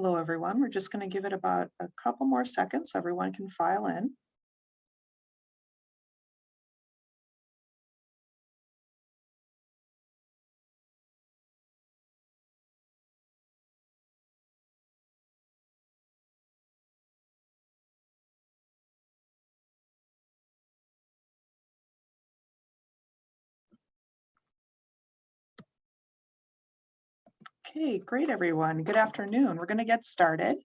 Hello, everyone. We're just going to give it about a couple more seconds so everyone can file in. Okay, great, everyone. Good afternoon. We're going to get started.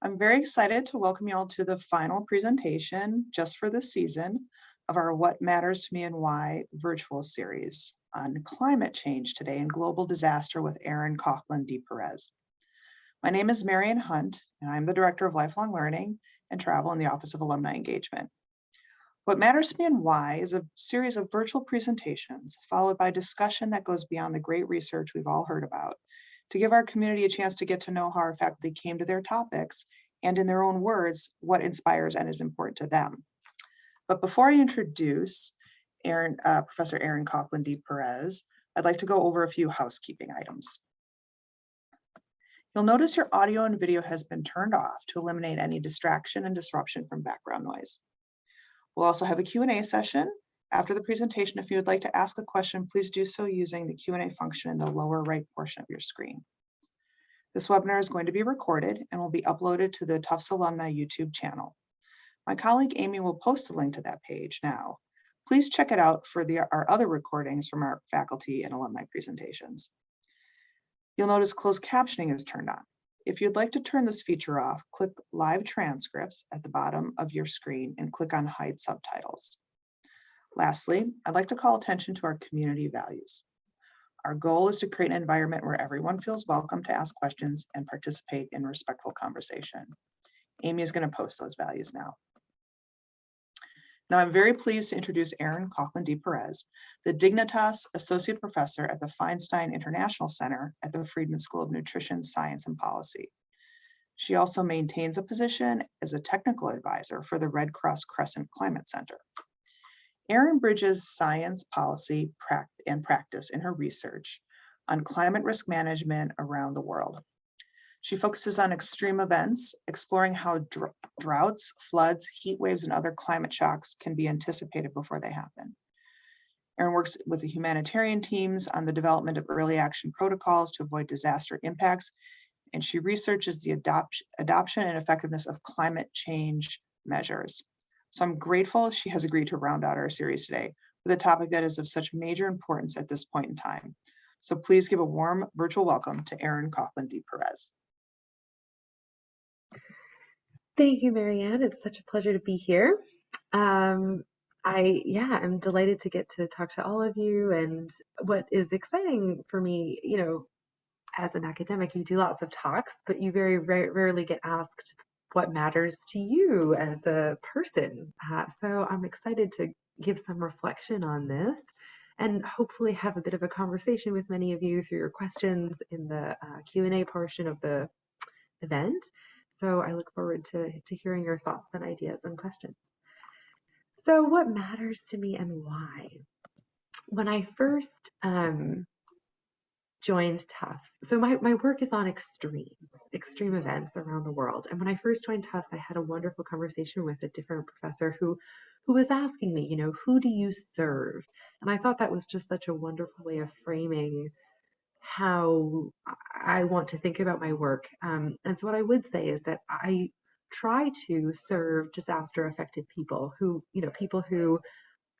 I'm very excited to welcome you all to the final presentation just for this season of our What Matters to Me and Why virtual series on climate change today and global disaster with Erin Coughlan de Perez. My name is Marian Hunt, and I'm the Director of Lifelong Learning and Travel in the Office of Alumni Engagement. What Matters to Me and Why is a series of virtual presentations followed by discussion that goes beyond the great research we've all heard about to give our community a chance to get to know how our faculty came to their topics and, in their own words, what inspires and is important to them. But before I introduce Professor Erin Coughlan de Perez, I'd like to go over a few housekeeping items. You'll notice your audio and video has been turned off to eliminate any distraction and disruption from background noise. We'll also have a Q&A session after the presentation. If you would like to ask a question, please do so using the Q&A function in the lower right portion of your screen. This webinar is going to be recorded and will be uploaded to the Tufts Alumni YouTube channel. My colleague Amy will post a link to that page now. Please check it out for our other recordings from our faculty and alumni presentations. You'll notice closed captioning is turned on. If you'd like to turn this feature off, click Live Transcripts at the bottom of your screen and click on Hide Subtitles. Lastly, I'd like to call attention to our community values. Our goal is to create an environment where everyone feels welcome to ask questions and participate in respectful conversation. Amy is going to post those values now. Now, I'm very pleased to introduce Erin Coughlan de Perez, the Dignitas Associate Professor at the Feinstein International Center at the Friedman School of Nutrition, Science, and Policy. She also maintains a position as a technical advisor for the Red Cross Crescent Climate Center. Erin bridges science, policy, and practice in her research on climate risk management around the world. She focuses on extreme events, exploring how droughts, floods, heat waves, and other climate shocks can be anticipated before they happen. Erin works with the humanitarian teams on the development of early action protocols to avoid disaster impacts, and she researches the adoption and effectiveness of climate change measures. So I'm grateful she has agreed to round out our series today with a topic that is of such major importance at this point in time. So please give a warm virtual welcome to Erin Coughlan de Perez. Thank you, Marianne. It's such a pleasure to be here. I'm delighted to get to talk to all of you. And what is exciting for me, as an academic, you do lots of talks, but you very rarely get asked what matters to you as a person. So I'm excited to give some reflection on this and hopefully have a bit of a conversation with many of you through your questions in the Q&A portion of the event. So I look forward to hearing your thoughts and ideas and questions. So what matters to me and why? When I first joined Tufts, so my work is on extreme events around the world. And when I first joined Tufts, I had a wonderful conversation with a different professor who was asking me, who do you serve? And I thought that was just such a wonderful way of framing how I want to think about my work. And so what I would say is that I try to serve disaster affected people who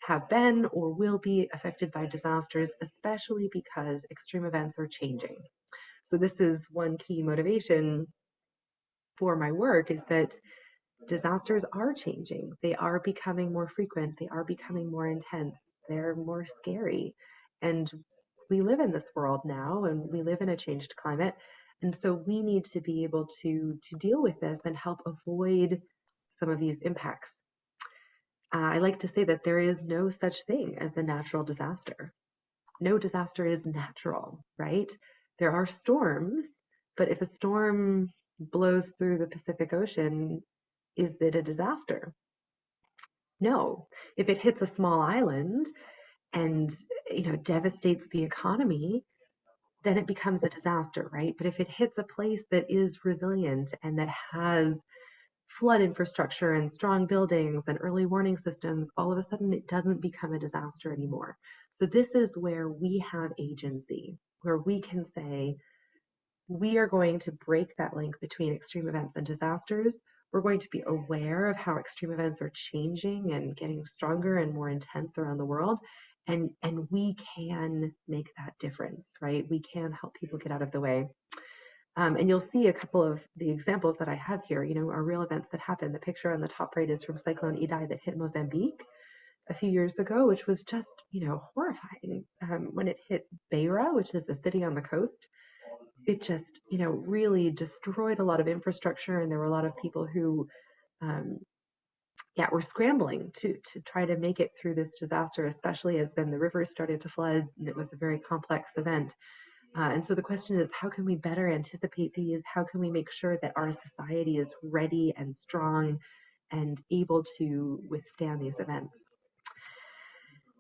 have been or will be affected by disasters, especially because extreme events are changing. So this is one key motivation for my work, is that disasters are changing. They are becoming more frequent. They are becoming more intense. They're more scary. And we live in this world now, and we live in a changed climate. And so we need to be able to deal with this and help avoid some of these impacts. I like to say that there is no such thing as a natural disaster. No disaster is natural, right? There are storms, but if a storm blows through the Pacific Ocean, is it a disaster? No. If it hits a small island and devastates the economy, then it becomes a disaster, right? But if it hits a place that is resilient and that has flood infrastructure and strong buildings and early warning systems, all of a sudden it doesn't become a disaster anymore. So this is where we have agency, where we can say, we are going to break that link between extreme events and disasters. We're going to be aware of how extreme events are changing and getting stronger and more intense around the world. And we can make that difference, right? We can help people get out of the way. And you'll see a couple of the examples that I have here, are real events that happen. The picture on the top right is from Cyclone Idai that hit Mozambique a few years ago, which was just, horrifying. When it hit Beira, which is a city on the coast, it just, really destroyed a lot of infrastructure, and there were a lot of people who, were scrambling to try to make it through this disaster, especially as then the rivers started to flood, and it was a very complex event. And so the question is, how can we better anticipate these? How can we make sure that our society is ready and strong and able to withstand these events?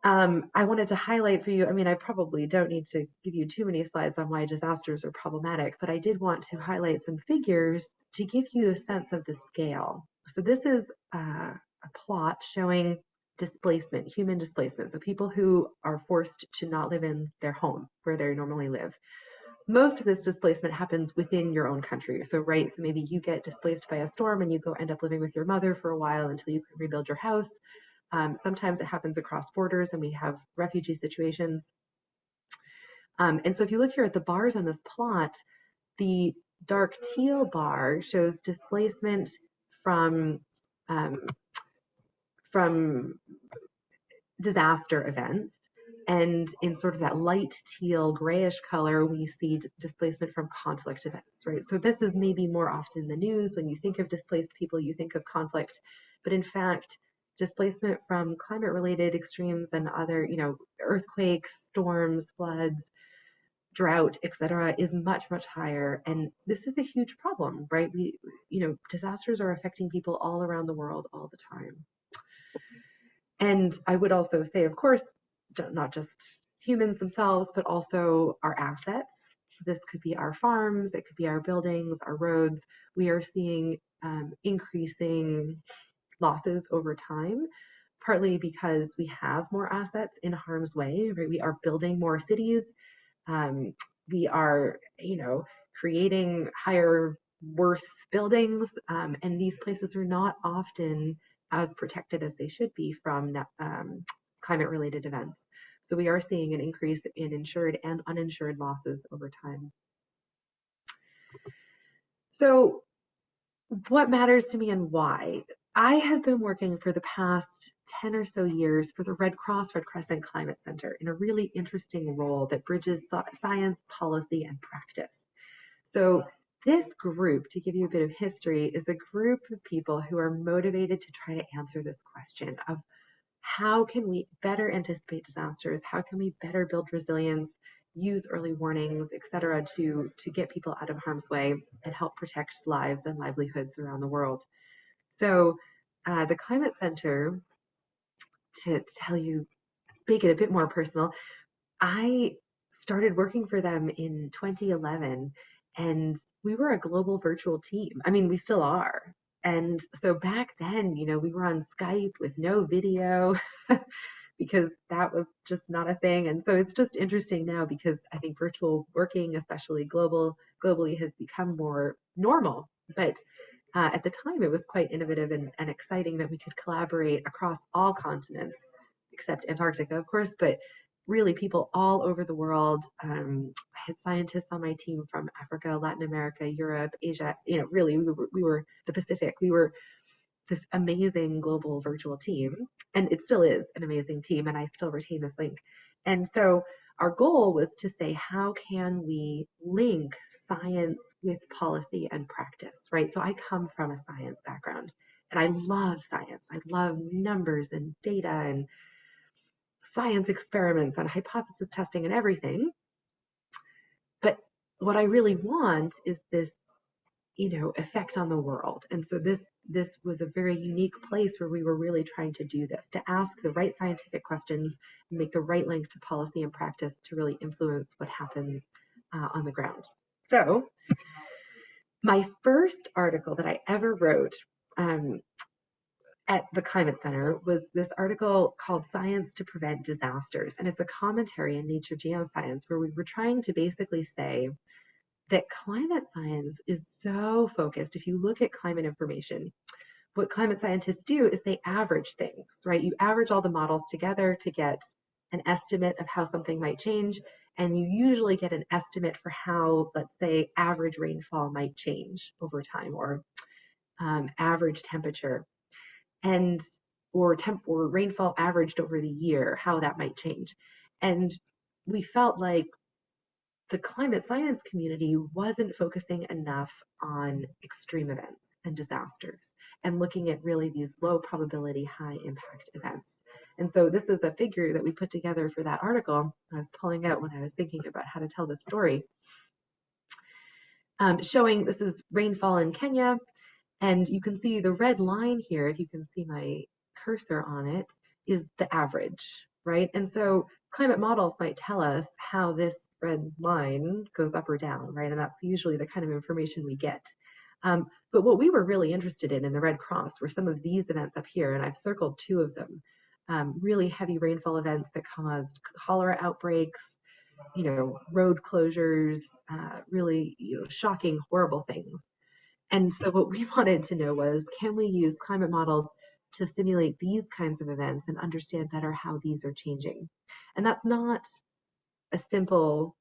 I wanted to highlight for you, I probably don't need to give you too many slides on why disasters are problematic, but I did want to highlight some figures to give you a sense of the scale. So this is a plot showing displacement, human displacement. So people who are forced to not live in their home where they normally live. Most of this displacement happens within your own country. So maybe you get displaced by a storm and you go end up living with your mother for a while until you can rebuild your house. Sometimes it happens across borders and we have refugee situations. And so if you look here at the bars on this plot, the dark teal bar shows displacement from disaster events. And in sort of that light teal grayish color, we see displacement from conflict events, right? So this is maybe more often in the news. When you think of displaced people, you think of conflict. But in fact, displacement from climate-related extremes and other, earthquakes, storms, floods, drought, etc., is much, much higher. And this is a huge problem, right? Disasters are affecting people all around the world all the time. And I would also say, of course, not just humans themselves, but also our assets. So this could be our farms, it could be our buildings, our roads. We are seeing increasing losses over time, partly because we have more assets in harm's way, right? We are building more cities. We are, creating higher worth buildings, and these places are not often as protected as they should be from climate-related events. So we are seeing an increase in insured and uninsured losses over time. So what matters to me and why? I have been working for the past 10 or so years for the Red Cross Red Crescent Climate Center in a really interesting role that bridges science, policy, and practice. So this group, to give you a bit of history, is a group of people who are motivated to try to answer this question of how can we better anticipate disasters? How can we better build resilience, use early warnings, et cetera, to get people out of harm's way and help protect lives and livelihoods around the world? So the Climate Center, to tell you, make it a bit more personal, I started working for them in 2011, and we were a global virtual team. We still are. And so back then, we were on Skype with no video because that was just not a thing. And so it's just interesting now because I think virtual working, especially globally, has become more normal. But at the time, it was quite innovative and exciting that we could collaborate across all continents, except Antarctica, of course, but really people all over the world. I had scientists on my team from Africa, Latin America, Europe, Asia, really we were the Pacific. We were this amazing global virtual team, and it still is an amazing team, and I still retain this link. And so our goal was to say, how can we link science with policy and practice, right? So I come from a science background, and I love science. I love numbers and data and science experiments and hypothesis testing and everything. But what I really want is this, effect on the world. And so this was a very unique place where we were really trying to do this, to ask the right scientific questions and make the right link to policy and practice to really influence what happens on the ground. So my first article that I ever wrote at the Climate Center was this article called Science to Prevent Disasters. And it's a commentary in Nature Geoscience where we were trying to basically say that climate science is so focused. If you look at climate information, what climate scientists do is they average things, right? You average all the models together to get an estimate of how something might change. And you usually get an estimate for how, let's say, average rainfall might change over time, or average temperature, and or rainfall averaged over the year, how that might change. And we felt like the climate science community wasn't focusing enough on extreme events and disasters and looking at really these low probability, high impact events. And so this is a figure that we put together for that article. I was pulling out when I was thinking about how to tell this story, showing this is rainfall in Kenya. And you can see the red line here, if you can see my cursor on it, is the average, right? And so climate models might tell us how this red line goes up or down, right? And that's usually the kind of information we get. But what we were really interested in the Red Cross were some of these events up here, and I've circled two of them. Really heavy rainfall events that caused cholera outbreaks, road closures, really, shocking, horrible things. And so what we wanted to know was, can we use climate models to simulate these kinds of events and understand better how these are changing? And that's not a simple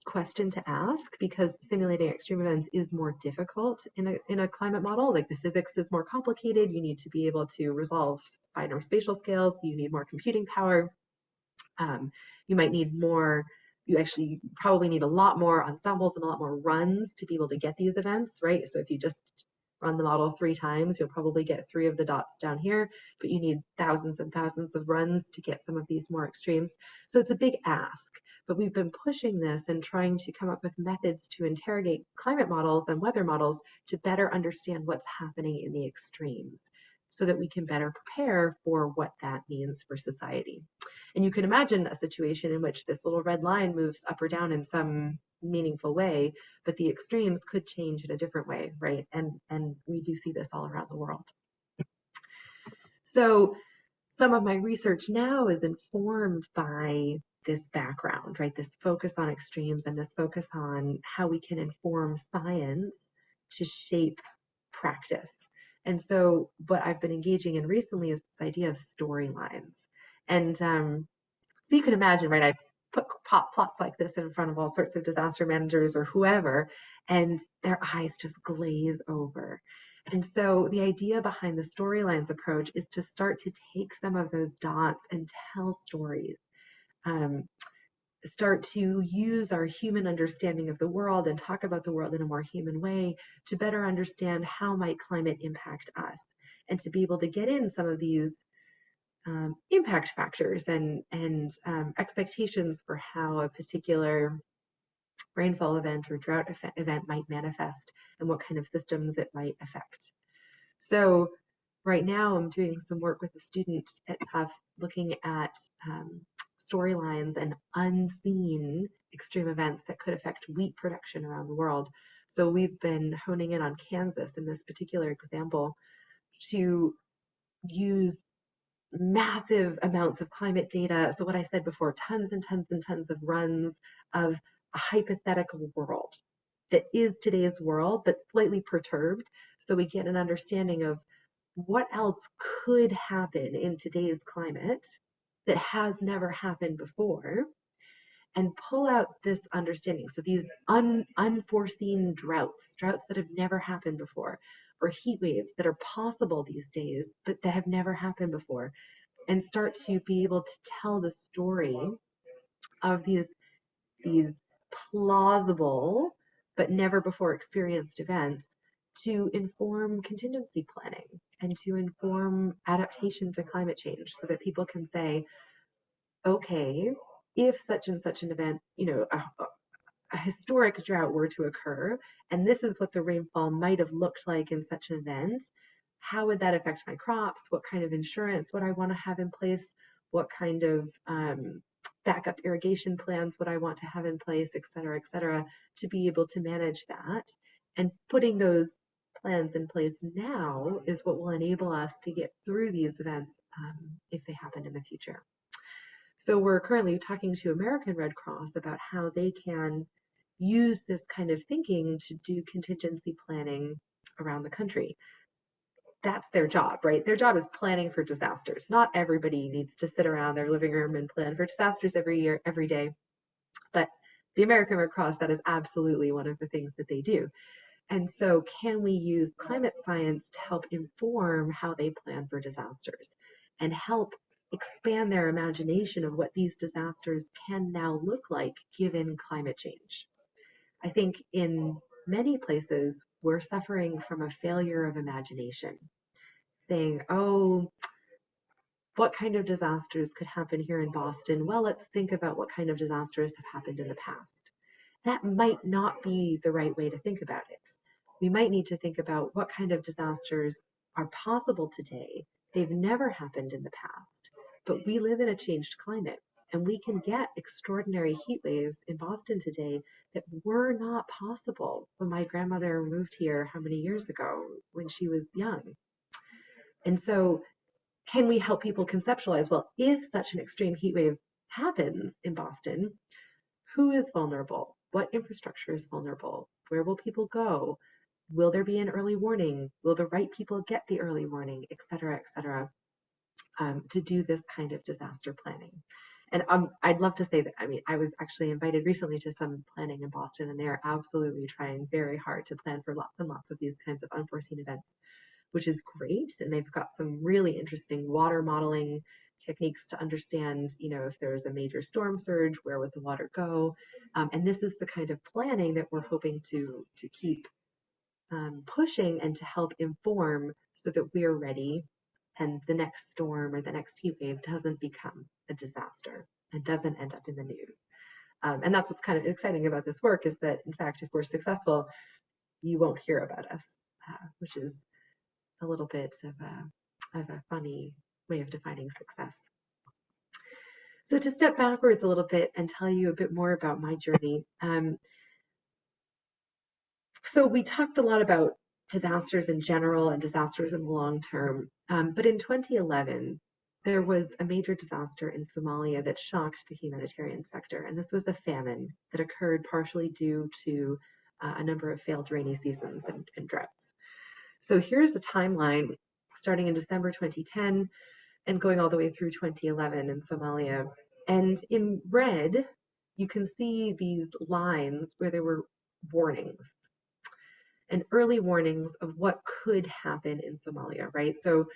question to ask, because simulating extreme events is more difficult in a climate model. Like, the physics is more complicated. You need to be able to resolve binary spatial scales. You need more computing power. You might need more. You actually probably need a lot more ensembles and a lot more runs to be able to get these events, right? So if you just run the model 3 times, you'll probably get 3 of the dots down here, but you need thousands and thousands of runs to get some of these more extremes. So it's a big ask, but we've been pushing this and trying to come up with methods to interrogate climate models and weather models to better understand what's happening in the extremes, so that we can better prepare for what that means for society. And you can imagine a situation in which this little red line moves up or down in some meaningful way, but the extremes could change in a different way, right? And we do see this all around the world. So some of my research now is informed by this background, right? This focus on extremes and this focus on how we can inform science to shape practice. And so what I've been engaging in recently is this idea of storylines. And so you can imagine, right, I put plots like this in front of all sorts of disaster managers or whoever, and their eyes just glaze over. And so the idea behind the storylines approach is to start to take some of those dots and tell stories. Start to use our human understanding of the world and talk about the world in a more human way to better understand how might climate impact us, and to be able to get in some of these impact factors and expectations for how a particular rainfall event or drought event might manifest and what kind of systems it might affect. So right now I'm doing some work with a student at Tufts looking at storylines and unseen extreme events that could affect wheat production around the world. So we've been honing in on Kansas in this particular example to use massive amounts of climate data. So what I said before, tons and tons and tons of runs of a hypothetical world that is today's world, but slightly perturbed. So we get an understanding of what else could happen in today's climate that has never happened before, and pull out this understanding. So these unforeseen droughts that have never happened before, or heat waves that are possible these days, but that have never happened before, and start to be able to tell the story of these plausible but never before experienced events to inform contingency planning and to inform adaptation to climate change, so that people can say, okay, if such and such an event, a historic drought were to occur, and this is what the rainfall might have looked like in such an event, how would that affect my crops? What kind of insurance would I want to have in place? What kind of backup irrigation plans would I want to have in place, et cetera, to be able to manage that. And putting those plans in place now is what will enable us to get through these events if they happen in the future. So we're currently talking to American Red Cross about how they can use this kind of thinking to do contingency planning around the country. That's their job, right? Their job is planning for disasters. Not everybody needs to sit around their living room and plan for disasters every year, every day. But the American Red Cross, that is absolutely one of the things that they do. And so can we use climate science to help inform how they plan for disasters and help expand their imagination of what these disasters can now look like given climate change? I think in many places, we're suffering from a failure of imagination, saying, oh, what kind of disasters could happen here in Boston? Well, let's think about what kind of disasters have happened in the past. That might not be the right way to think about it. We might need to think about what kind of disasters are possible today. They've never happened in the past, but we live in a changed climate, and we can get extraordinary heat waves in Boston today that were not possible when my grandmother moved here how many years ago when she was young. And so can we help people conceptualize, well, if such an extreme heat wave happens in Boston, who is vulnerable? What infrastructure is vulnerable? Where will people go? Will there be an early warning? Will the right people get the early warning, et cetera, to do this kind of disaster planning? And I'd love to say that, I mean, I was actually invited recently to some planning in Boston, and they're absolutely trying very hard to plan for lots and lots of these kinds of unforeseen events, which is great. And they've got some really interesting water modeling techniques to understand, if there's a major storm surge, where would the water go? And this is the kind of planning that we're hoping to keep pushing and to help inform so that we're ready and the next storm or the next heat wave doesn't become a disaster and doesn't end up in the news. And that's what's kind of exciting about this work, is that, in fact, if we're successful, you won't hear about us, which is a little bit of a funny way of defining success. So to step backwards a little bit and tell you a bit more about my journey. So we talked a lot about disasters in general and disasters in the long term, but in 2011, there was a major disaster in Somalia that shocked the humanitarian sector, and this was a famine that occurred partially due to a number of failed rainy seasons and droughts. So here's the timeline starting in December 2010 and going all the way through 2011 in Somalia. And in red, you can see these lines where there were warnings and early warnings of what could happen in Somalia, right? So,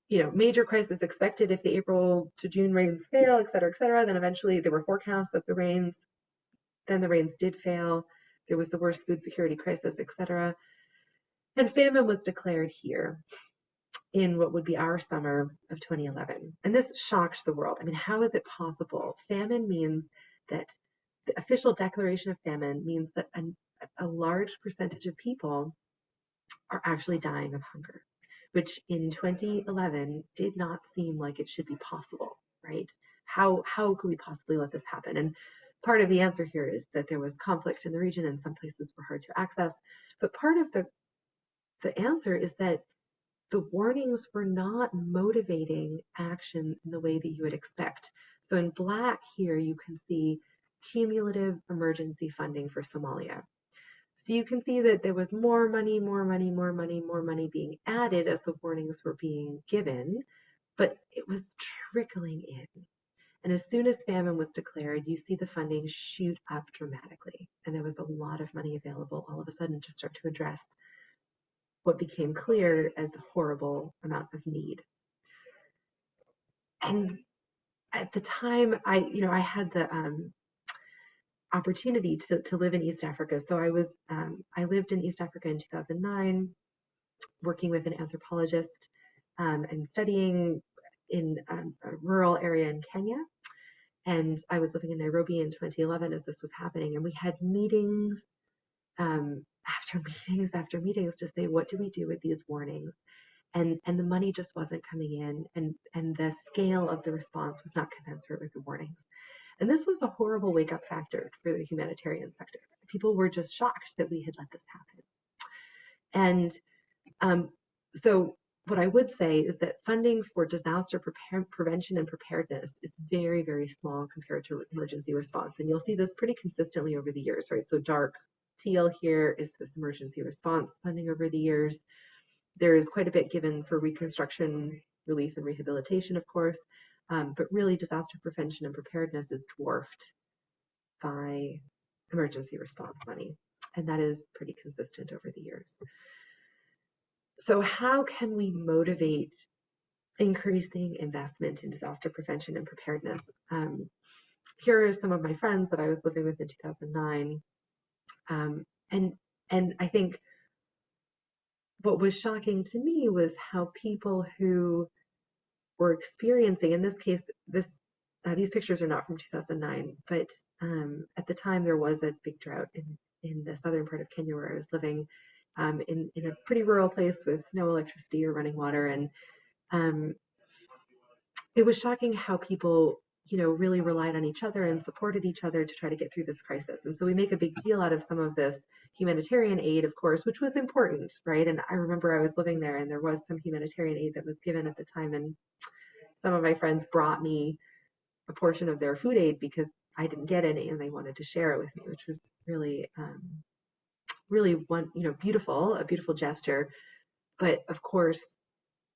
major crisis expected if the April to June rains fail, et cetera, then eventually there were forecasts of the rains. Then the rains did fail. There was the worst food security crisis, et cetera. And famine was declared here in what would be our summer of 2011. And this shocked the world. I mean, how is it possible? Famine means that the official declaration of famine means that a large percentage of people are actually dying of hunger, which in 2011 did not seem like it should be possible, right? How could we possibly let this happen? And part of the answer here is that there was conflict in the region and some places were hard to access. But part of the answer is that the warnings were not motivating action in the way that you would expect. So in black here, you can see cumulative emergency funding for Somalia. So you can see that there was more money being added as the warnings were being given, but it was trickling in. And as soon as famine was declared, you see the funding shoot up dramatically. And there was a lot of money available all of a sudden to start to address what became clear as a horrible amount of need. And at the time, I had the opportunity to live in East Africa. So I lived in East Africa in 2009, working with an anthropologist and studying in a rural area in Kenya. And I was living in Nairobi in 2011 as this was happening. And we had meetings after meetings to say, what do we do with these warnings? and the money just wasn't coming in, and the scale of the response was not commensurate with the warnings. And this was a horrible wake-up factor for the humanitarian sector. People were just shocked that we had let this happen. And so what I would say is that funding for disaster prevention and preparedness is very, very small compared to emergency response. And you'll see this pretty consistently over the years, right? So dark teal here is this emergency response funding over the years. There is quite a bit given for reconstruction, relief, and rehabilitation, of course, but really disaster prevention and preparedness is dwarfed by emergency response money. And that is pretty consistent over the years. So how can we motivate increasing investment in disaster prevention and preparedness? Here are some of my friends that I was living with in 2009. And I think what was shocking to me was how people who were experiencing, in this case, these pictures are not from 2009, but at the time there was a big drought in the southern part of Kenya where I was living, in a pretty rural place with no electricity or running water. And it was shocking how people, really relied on each other and supported each other to try to get through this crisis. And so we make a big deal out of some of this humanitarian aid, of course, which was important, right? And I remember I was living there and there was some humanitarian aid that was given at the time. And some of my friends brought me a portion of their food aid because I didn't get any and they wanted to share it with me, which was really, really a beautiful gesture. But of course,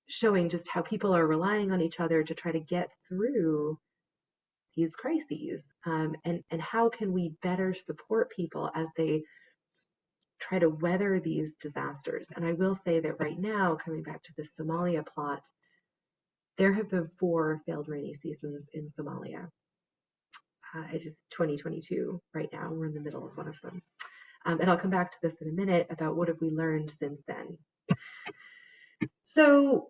showing just how people are relying on each other to try to get through these crises, and how can we better support people as they try to weather these disasters. And I will say that right now, coming back to the Somalia plot, there have been 4 failed rainy seasons in Somalia. It is 2022 right now. We're in the middle of one of them. And I'll come back to this in a minute about what have we learned since then. So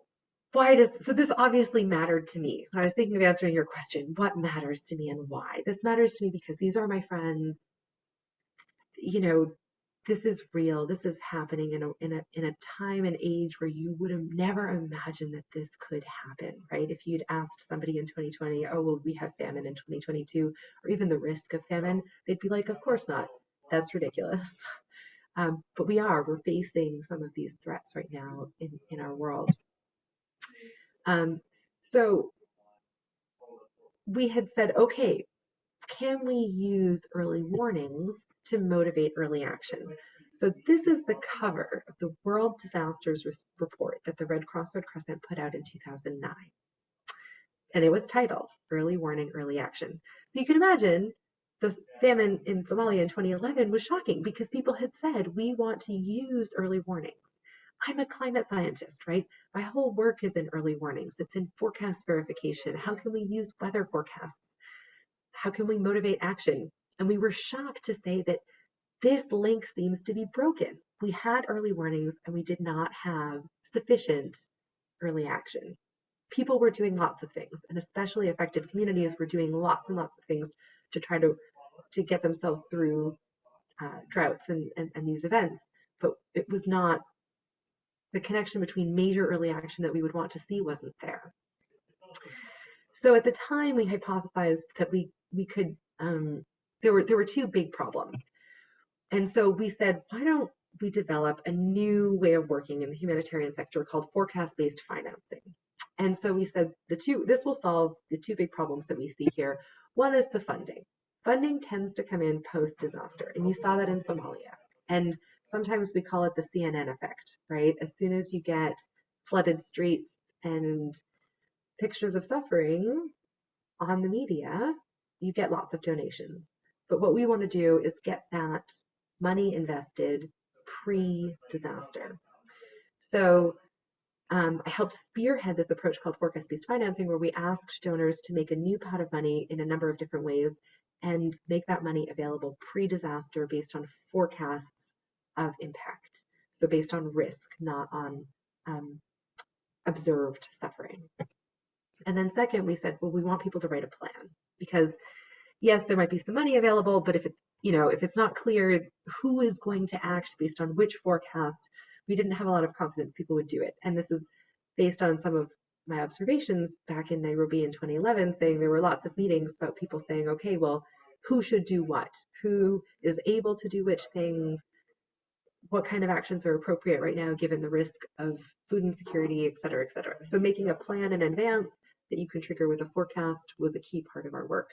this obviously mattered to me. When I was thinking of answering your question, what matters to me and why? This matters to me because these are my friends. This is real. This is happening in a time and age where you would have never imagined that this could happen, right? If you'd asked somebody in 2020, oh, well, we have famine in 2022, or even the risk of famine, they'd be like, of course not. That's ridiculous. But we're facing some of these threats right now in our world. So we had said, okay, can we use early warnings to motivate early action? So this is the cover of the World Disasters Report that the Red Cross Red Crescent put out in 2009. And it was titled Early Warning, Early Action. So you can imagine the famine in Somalia in 2011 was shocking because people had said, we want to use early warnings. I'm a climate scientist, right? My whole work is in early warnings. It's in forecast verification. How can we use weather forecasts? How can we motivate action? And we were shocked to say that this link seems to be broken. We had early warnings and we did not have sufficient early action. People were doing lots of things, and especially affected communities were doing lots and lots of things to try to get themselves through droughts and these events. But it was not, the connection between major early action that we would want to see wasn't there. So at the time we hypothesized that we could, there were 2 big problems. And so we said, why don't we develop a new way of working in the humanitarian sector called forecast-based financing? And so we said this will solve the 2 big problems that we see here. One is the funding. Funding tends to come in post-disaster, and you saw that in Somalia. And sometimes we call it the CNN effect, right? As soon as you get flooded streets and pictures of suffering on the media, you get lots of donations. But what we want to do is get that money invested pre-disaster. So I helped spearhead this approach called forecast-based financing, where we asked donors to make a new pot of money in a number of different ways and make that money available pre-disaster based on forecasts of impact. So based on risk, not on observed suffering. And then second, we said, well, we want people to write a plan because yes, there might be some money available, but if it's not clear who is going to act based on which forecast, we didn't have a lot of confidence people would do it. And this is based on some of my observations back in Nairobi in 2011, saying there were lots of meetings about people saying, okay, well, who should do what? Who is able to do which things? What kind of actions are appropriate right now given the risk of food insecurity, et cetera, et cetera. So making a plan in advance that you can trigger with a forecast was a key part of our work.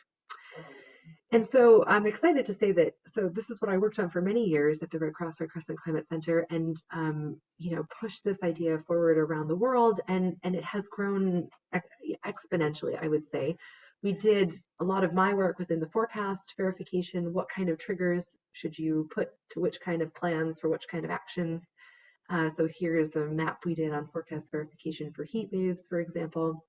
And so I'm excited to say that, so this is what I worked on for many years at the Red Cross Climate Center, and pushed this idea forward around the world, and it has grown exponentially, I would say. We did a lot of my work was in the forecast verification. What kind of triggers should you put to which kind of plans for which kind of actions? So here's a map we did on forecast verification for heat waves, for example.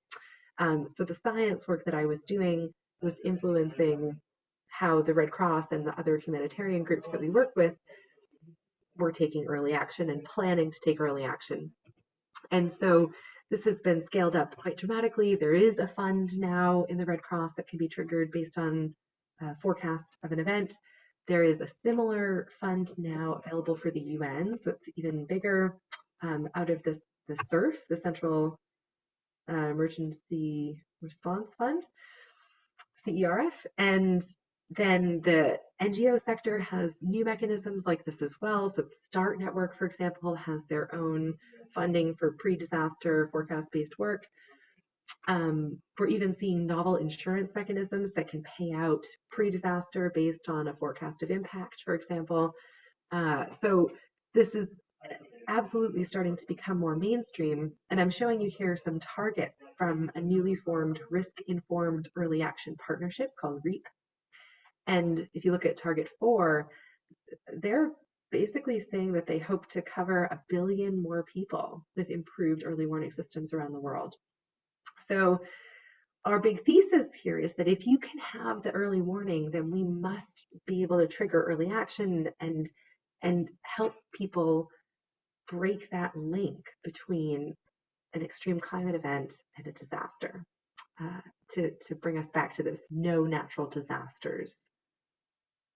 So the science work that I was doing was influencing how the Red Cross and the other humanitarian groups that we work with were taking early action and planning to take early action. And so this has been scaled up quite dramatically. There is a fund now in the Red Cross that can be triggered based on a forecast of an event. There is a similar fund now available for the UN, so it's even bigger, out of the CERF, the Central Emergency Response Fund, CERF. And then the NGO sector has new mechanisms like this as well. So the START network, for example, has their own funding for pre-disaster forecast-based work. We're even seeing novel insurance mechanisms that can pay out pre-disaster based on a forecast of impact, for example. So this is absolutely starting to become more mainstream. And I'm showing you here some targets from a newly formed risk-informed early action partnership called REAP. And if you look at target 4, they're basically saying that they hope to cover 1 billion more people with improved early warning systems around the world. So our big thesis here is that if you can have the early warning, then we must be able to trigger early action and help people break that link between an extreme climate event and a disaster, to bring us back to this no natural disasters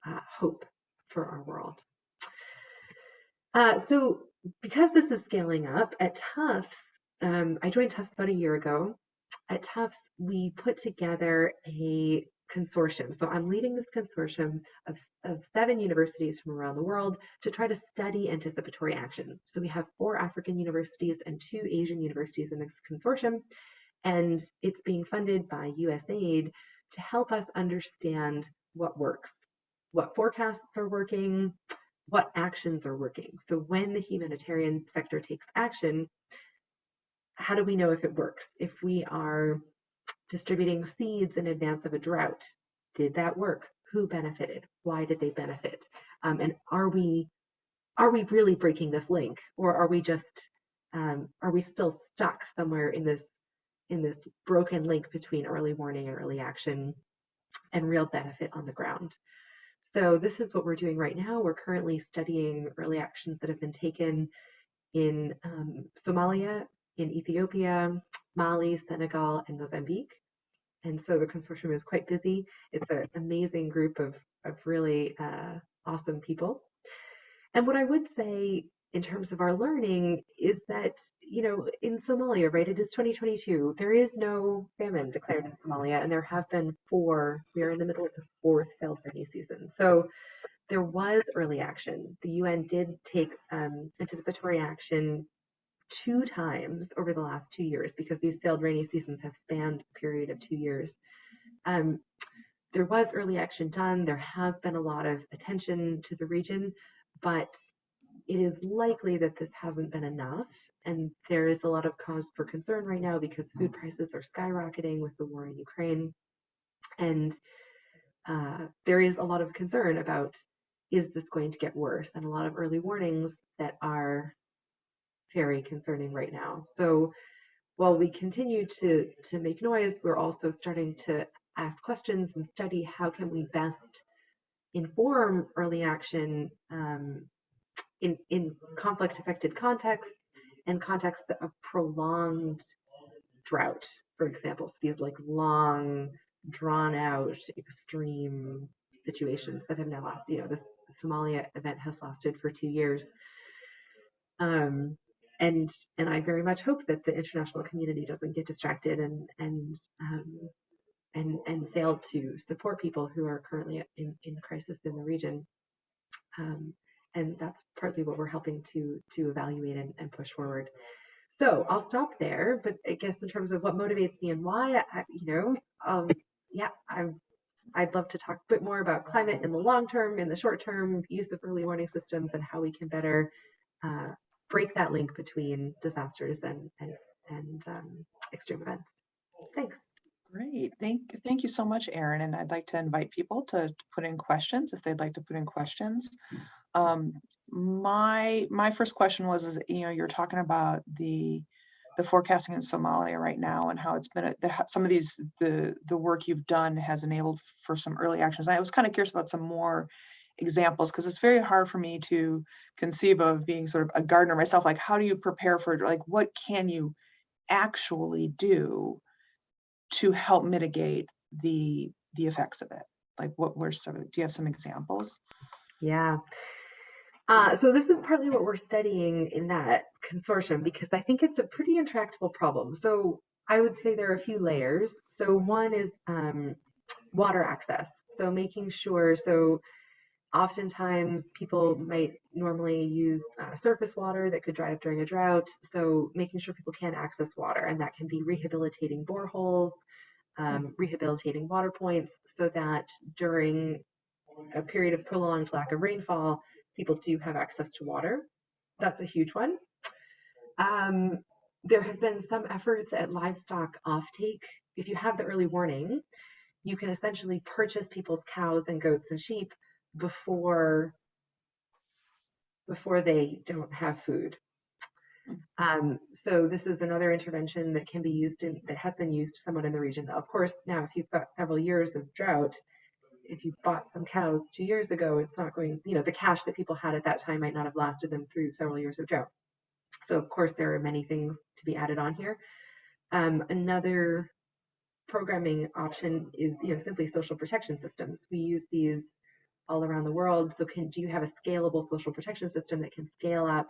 hope for our world. So because this is scaling up at Tufts, I joined Tufts about a year ago. At Tufts, we put together a consortium. So I'm leading this consortium of 7 universities from around the world to try to study anticipatory action. So we have 4 African universities and 2 Asian universities in this consortium, and it's being funded by USAID to help us understand what works, what forecasts are working, what actions are working. So when the humanitarian sector takes action, how do we know if it works? If we are distributing seeds in advance of a drought, did that work? Who benefited? Why did they benefit? And are we really breaking this link, or are we just are we still stuck somewhere in this broken link between early warning and early action and real benefit on the ground? So this is what we're doing right now. We're currently studying early actions that have been taken in Somalia, in Ethiopia, Mali, Senegal, and Mozambique. And so the consortium is quite busy. It's an amazing group of really awesome people. And what I would say in terms of our learning is that, in Somalia, right, it is 2022. There is no famine declared in Somalia, and there have been 4. We are in the middle of the 4th failed rainy season. So there was early action. The UN did take anticipatory action 2 times over the last 2 years, because these failed rainy seasons have spanned a period of 2 years. There was early action done. There has been a lot of attention to the region, but it is likely that this hasn't been enough. And there is a lot of cause for concern right now because food prices are skyrocketing with the war in Ukraine. And there is a lot of concern about, is this going to get worse? And a lot of early warnings that are very concerning right now. So while we continue to make noise, we're also starting to ask questions and study how can we best inform early action in conflict-affected contexts and contexts of prolonged drought, for example. So these like long, drawn-out, extreme situations that have now lasted. This Somalia event has lasted for 2 years. and I very much hope that the international community doesn't get distracted and fail to support people who are currently in crisis in the region. And that's partly what we're helping to evaluate and push forward. So I'll stop there, but I guess in terms of what motivates me and why, yeah, I'd love to talk a bit more about climate in the long term, in the short term, use of early warning systems, and how we can better break that link between disasters and extreme events. Thanks. Great. Thank you so much, Erin. And I'd like to invite people to put in questions if they'd like to put in questions. My first question was, you're talking about the forecasting in Somalia right now and how it's been some of the work you've done has enabled for some early actions. I was kind of curious about some more examples because it's very hard for me to conceive of being sort of a gardener myself. Like, how do you prepare for it? Like, what can you actually do to help mitigate the effects of it? Like, do you have some examples? Yeah. So this is partly what we're studying in that consortium because I think it's a pretty intractable problem. So I would say there are a few layers. So one is water access. So making sure, so oftentimes people might normally use surface water that could dry up during a drought. So making sure people can access water, and that can be rehabilitating boreholes, rehabilitating water points so that during a period of prolonged lack of rainfall, people do have access to water. That's a huge one. There have been some efforts at livestock offtake. If you have the early warning, you can essentially purchase people's cows and goats and sheep before they don't have food. So this is another intervention that can be used that has been used somewhat in the region. Of course, now if you've got several years of drought, if you bought some cows 2 years ago, it's not going, the cash that people had at that time might not have lasted them through several years of drought. So of course, there are many things to be added on here. Another programming option is, simply social protection systems. We use these all around the world. So do you have a scalable social protection system that can scale up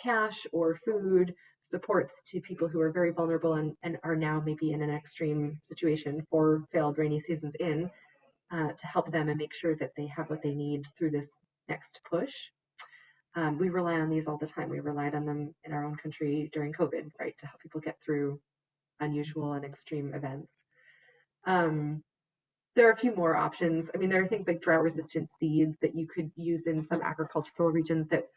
cash or food supports to people who are very vulnerable and are now maybe in an extreme situation for failed rainy seasons to help them and make sure that they have what they need through this next push. We rely on these all the time. We relied on them in our own country during COVID, right, to help people get through unusual and extreme events. There are a few more options. I mean, there are things like drought-resistant seeds that you could use in some agricultural regions that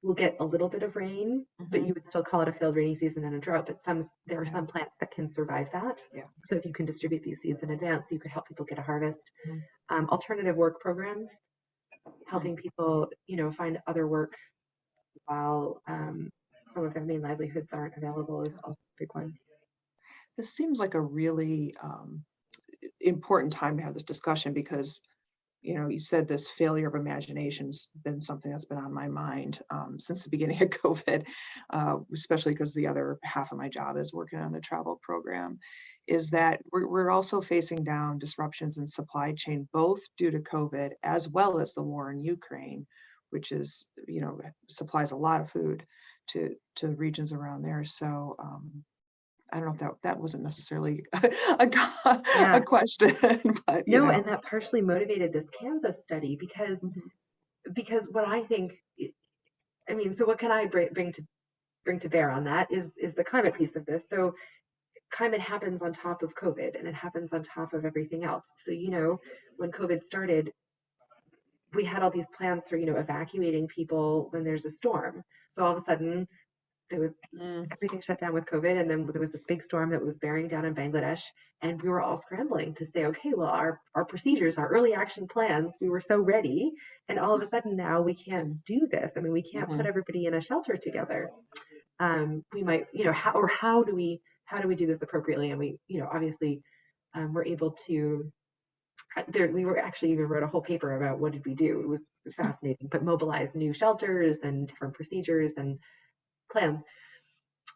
will get a little bit of rain, but you would still call it a failed rainy season and a drought. But there are some plants that can survive that. Yeah. So if you can distribute these seeds in advance, you could help people get a harvest. Alternative work programs, helping people, find other work while some of their main livelihoods aren't available is also a big one. This seems like a really important time to have this discussion because, you said this failure of imagination's been something that's been on my mind since the beginning of COVID, especially because the other half of my job is working on the travel program, is that we're also facing down disruptions in supply chain, both due to COVID as well as the war in Ukraine, which is, supplies a lot of food to the regions around there. So I don't know if that wasn't necessarily a question, but no, and that partially motivated this Kansas study because what I think, so what can I bring to bear on that is the climate piece of this. So climate happens on top of COVID and it happens on top of everything else. So, when COVID started, we had all these plans for, evacuating people when there's a storm. So all of a sudden there was everything shut down with COVID. And then there was this big storm that was bearing down in Bangladesh. And we were all scrambling to say, okay, well, our procedures, our early action plans, we were so ready. And all of a sudden now we can't do this. I mean, we can't put everybody in a shelter together. We might, how do we do this appropriately? And we, obviously we're able to, we were actually even wrote a whole paper about what did we do. It was fascinating, but mobilize new shelters and different procedures and plans.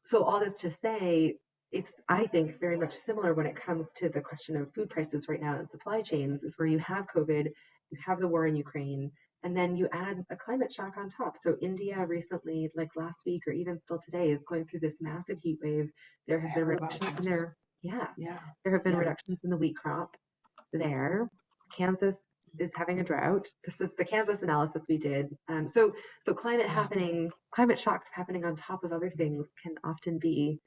So all this to say, it's, I think, very much similar when it comes to the question of food prices right now and supply chains, is where you have COVID, you have the war in Ukraine, and then you add a climate shock on top. So India recently, like last week or even still today, is going through this massive heat wave. There I have been heard about reductions in this. their, yes, Yeah. there have been Yeah. reductions in the wheat crop there. Kansas is having a drought. This is the Kansas analysis we did. So Yeah. climate shocks happening on top of other things can often be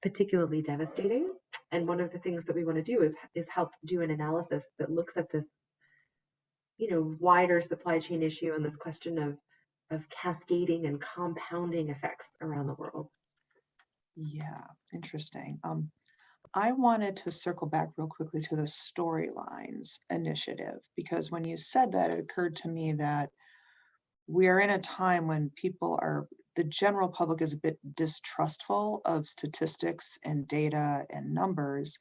particularly devastating. And one of the things that we want to do is help do an analysis that looks at this, wider supply chain issue and this question of cascading and compounding effects around the world. Yeah. Interesting. I wanted to circle back real quickly to the Storylines initiative, because when you said that, it occurred to me that we are in a time when the general public is a bit distrustful of statistics and data and numbers.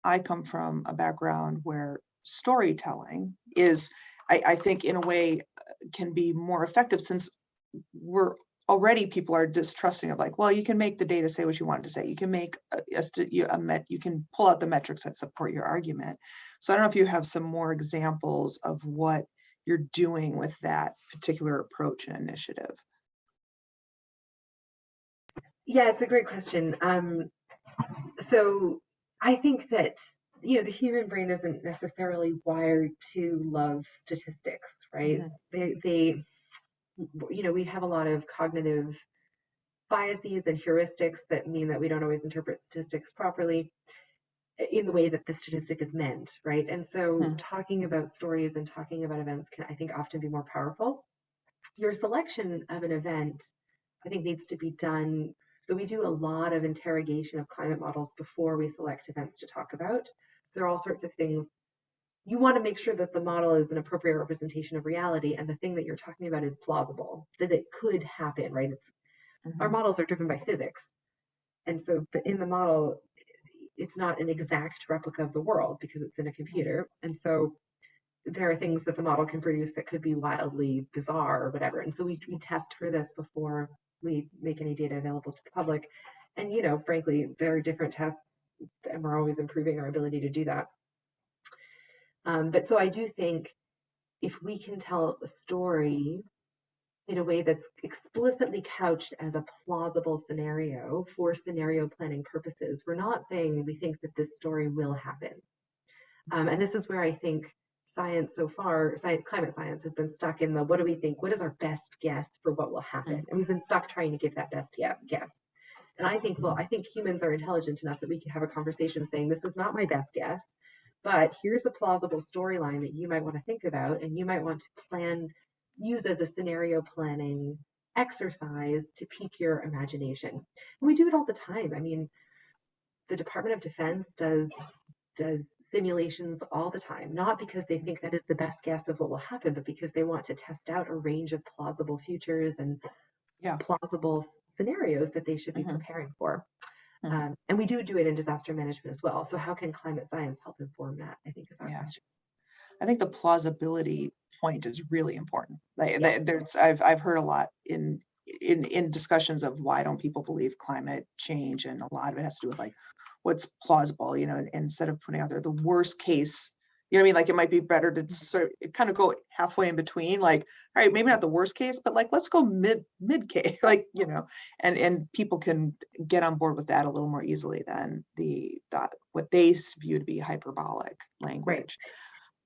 I come from a background where storytelling is, I think, in a way, can be more effective, since people are distrusting of, like, well, you can make the data say what you want it to say. You can make you can pull out the metrics that support your argument. So I don't know if you have some more examples of what you're doing with that particular approach and initiative. Yeah, it's a great question. So I think that the human brain isn't necessarily wired to love statistics, right? They we have a lot of cognitive biases and heuristics that mean that we don't always interpret statistics properly in the way that the statistic is meant, right? And so talking about stories and talking about events can, I think, often be more powerful. Your selection of an event, I think, needs to be done. So we do a lot of interrogation of climate models before we select events to talk about. So there are all sorts of things. You want to make sure that the model is an appropriate representation of reality, and the thing that you're talking about is plausible, that it could happen, right? Our models are driven by physics. And so, but in the model, it's not an exact replica of the world because it's in a computer. And so there are things that the model can produce that could be wildly bizarre or whatever. And so we test for this before we make any data available to the public. And, frankly, there are different tests, and we're always improving our ability to do that. But so I do think if we can tell a story in a way that's explicitly couched as a plausible scenario for scenario planning purposes, we're not saying we think that this story will happen. And this is where I think science so far, climate science, has been stuck in the what do we think? What is our best guess for what will happen? And we've been stuck trying to give that best guess. And I think humans are intelligent enough that we can have a conversation saying, this is not my best guess, but here's a plausible storyline that you might want to think about, and you might want to use as a scenario planning exercise to pique your imagination. And we do it all the time. I mean, the Department of Defense does simulations all the time, not because they think that is the best guess of what will happen, but because they want to test out a range of plausible futures and plausible scenarios that they should be preparing for. And we do it in disaster management as well. So how can climate science help inform that, I think, is our question. I think the plausibility point is really important. I've heard a lot in discussions of why don't people believe climate change, and a lot of it has to do with, like, what's plausible, instead of putting out there the worst case. Like, it might be better to sort of kind of go halfway in between, like, all right, maybe not the worst case, but, like, let's go mid case, like, and people can get on board with that a little more easily than what they view to be hyperbolic language.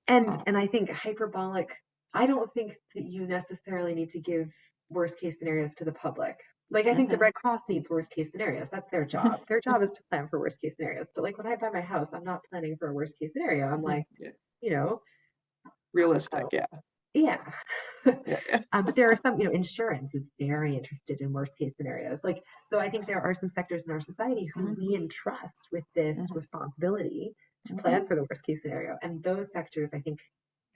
Right. And I think hyperbolic, I don't think that you necessarily need to give worst case scenarios to the public. Like, I think the Red Cross needs worst case scenarios. That's their job. Their job is to plan for worst case scenarios. But, like, when I buy my house, I'm not planning for a worst case scenario. I'm like, realistic. Yeah. But there are some, insurance is very interested in worst case scenarios. Like, so I think there are some sectors in our society who we entrust with this responsibility to plan for the worst case scenario. And those sectors, I think,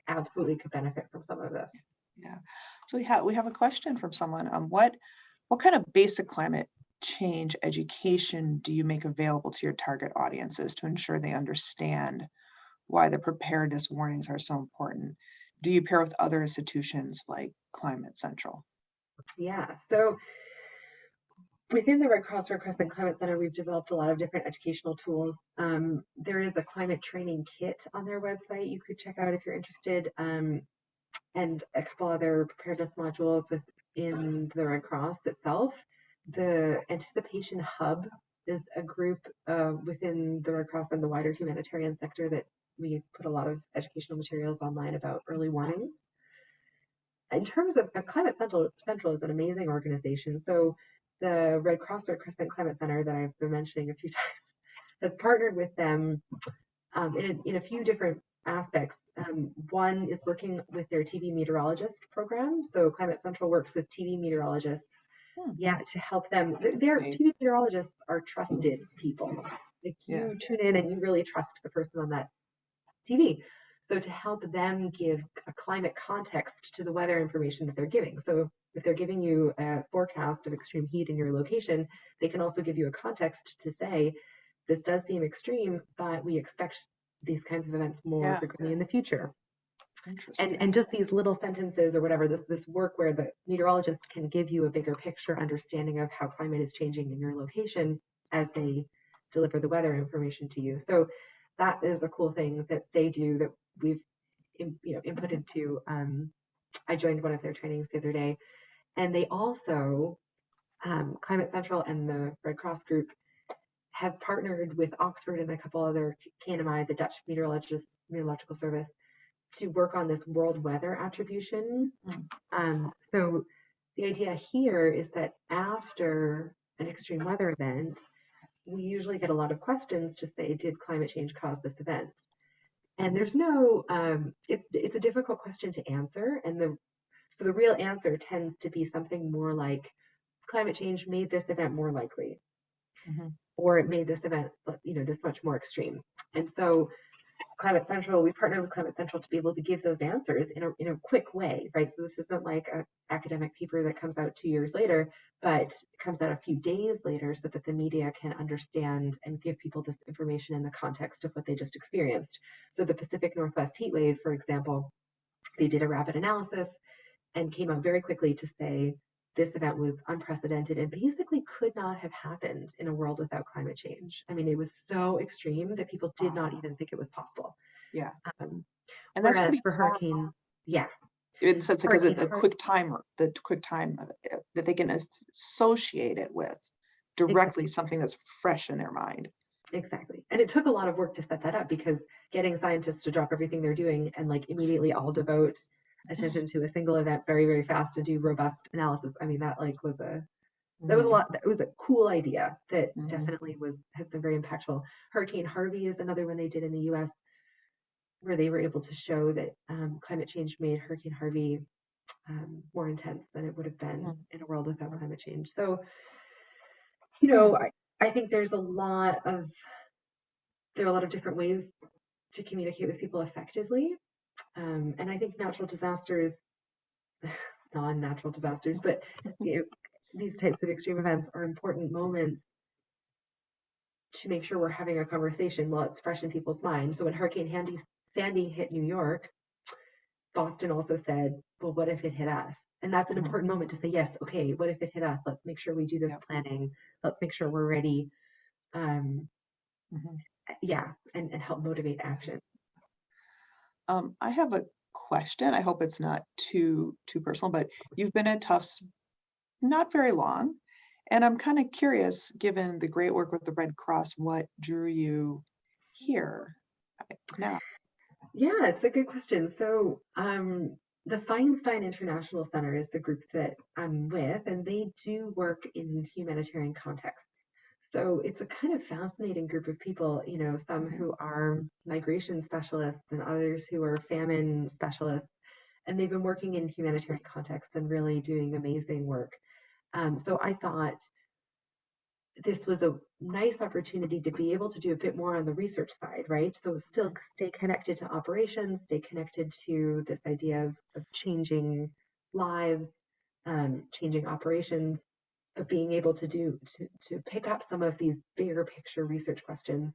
absolutely could benefit from some of this. Yeah. So we have a question from someone. What kind of basic climate change education do you make available to your target audiences to ensure they understand why the preparedness warnings are so important? Do you pair with other institutions like Climate Central? Yeah. So within the Red Cross and Climate Center, we've developed a lot of different educational tools. There is a climate training kit on their website you could check out if you're interested. and a couple other preparedness modules within the Red Cross itself. The Anticipation Hub is a group within the Red Cross and the wider humanitarian sector that we put a lot of educational materials online about early warnings. In terms of Climate Central is an amazing organization. So the Red Crescent Climate Center that I've been mentioning a few times has partnered with them in a few different aspects. One is working with their TV meteorologist program. So Climate Central works with TV meteorologists, to help them. Their TV meteorologists are trusted people. Like you tune in and you really trust the person on that TV. So to help them give a climate context to the weather information that they're giving. So if they're giving you a forecast of extreme heat in your location, they can also give you a context to say, this does seem extreme, but we expect these kinds of events more frequently in the future. And just these little sentences or whatever, this work where the meteorologist can give you a bigger picture understanding of how climate is changing in your location as they deliver the weather information to you. So that is a cool thing that they do that we've inputted to. I joined one of their trainings the other day, and they also, Climate Central and the Red Cross group, have partnered with Oxford and a couple other KNMI, the Dutch Meteorological Service, to work on this world weather attribution. So the idea here is that after an extreme weather event, we usually get a lot of questions to say, did climate change cause this event? And there's no, it's a difficult question to answer. And so the real answer tends to be something more like, climate change made this event more likely, or it made this event, this much more extreme. And so Climate Central, we partnered with Climate Central to be able to give those answers in a quick way, right? So this isn't like an academic paper that comes out 2 years later, but it comes out a few days later so that the media can understand and give people this information in the context of what they just experienced. So the Pacific Northwest heat wave, for example, they did a rapid analysis and came out very quickly to say this event was unprecedented and basically could not have happened in a world without climate change. I mean, it was so extreme that people did not even think it was possible. And that's pretty for hurricane, in the sense because the quick time that they can associate it with directly something that's fresh in their mind. Exactly. And it took a lot of work to set that up, because getting scientists to drop everything they're doing and immediately all devote attention to a single event very, very fast to do robust analysis. I mean, that was a lot. That was a cool idea that definitely has been very impactful. Hurricane Harvey is another one they did in the US, where they were able to show that climate change made Hurricane Harvey more intense than it would have been in a world without climate change. So, I think there are a lot of different ways to communicate with people effectively. And I think natural disasters, non-natural disasters, but these types of extreme events are important moments to make sure we're having a conversation while it's fresh in people's minds. So when Hurricane Sandy hit New York, Boston also said, well, what if it hit us? And that's an important moment to say, yes, okay, what if it hit us? Let's make sure we do this planning. Let's make sure we're ready. And help motivate action. I have a question. I hope it's not too personal, but you've been at Tufts not very long, and I'm kind of curious, given the great work with the Red Cross, what drew you here now? Yeah, it's a good question. So the Feinstein International Center is the group that I'm with, and they do work in humanitarian contexts. So it's a kind of fascinating group of people, some who are migration specialists and others who are famine specialists. And they've been working in humanitarian contexts and really doing amazing work. So I thought this was a nice opportunity to be able to do a bit more on the research side, right? So still stay connected to operations, stay connected to this idea of changing lives, changing operations, but being able to pick up some of these bigger picture research questions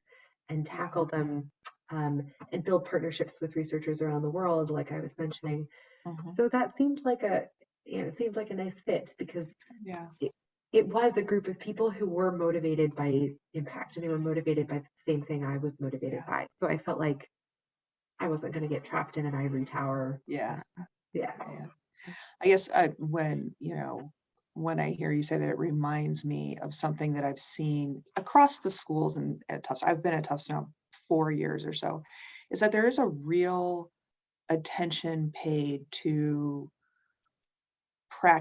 and tackle them, and build partnerships with researchers around the world, like I was mentioning. So that seemed like a nice fit, because it was a group of people who were motivated by impact, and they were motivated by the same thing I was motivated by. So I felt like I wasn't going to get trapped in an ivory tower. Yeah. Yeah. I guess when I hear you say that, it reminds me of something that I've seen across the schools and at Tufts. I've been at Tufts now 4 years or so, is that there is a real attention paid to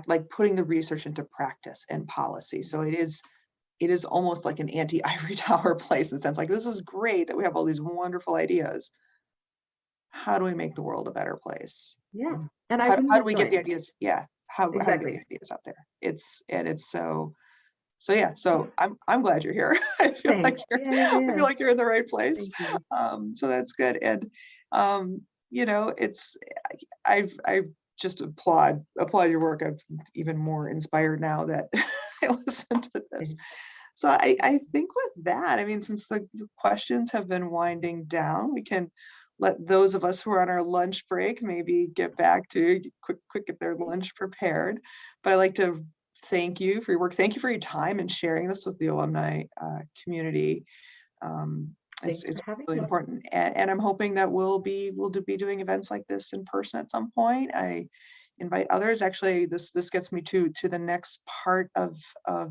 like putting the research into practice and policy. So it is almost like an anti-ivory tower place in the sense like, this is great that we have all these wonderful ideas. How do we make the world a better place? Yeah. And I wouldn't How do have we get the joined. ideas? Yeah. How do we get the Exactly. ideas out there? It's so yeah, so I'm glad you're here. I feel like Thanks. you're Yeah, yeah, I yeah. feel like you're in the right place. Thank you. So that's good. And it's I just applaud your work. I'm even more inspired now that I listened to this. Thanks. So I think with that, I mean, since the questions have been winding down, we can let those of us who are on our lunch break maybe get back to quick get their lunch prepared. But I'd like to thank you for your work. Thank you for your time and sharing this with the alumni community. Um, Thanks it's for having really me. important, and I'm hoping that we'll be doing events like this in person at some point. I invite others. Actually, this gets me to the next part of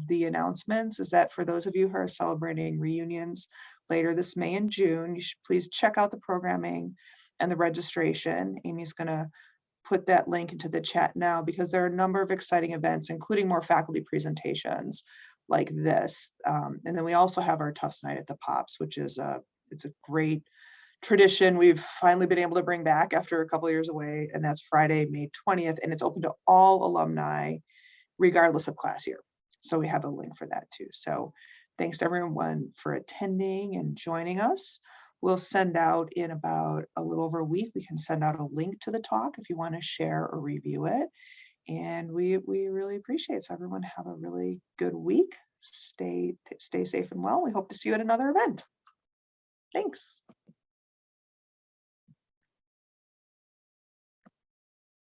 the announcements. Is that for those of you who are celebrating reunions later this May and June, you should please check out the programming and the registration. Amy's going to put that link into the chat now because there are a number of exciting events, including more faculty presentations like this. And then we also have our Tufts Night at the Pops, which is it's a great tradition we've finally been able to bring back after a couple of years away. And that's Friday, May 20th. And it's open to all alumni, regardless of class year. So we have a link for that too. So thanks to everyone for attending and joining us. We'll send out in about a little over a week, we can send out a link to the talk if you want to share or review it. And we really appreciate it. So everyone have a really good week. Stay safe and well. We hope to see you at another event. Thanks.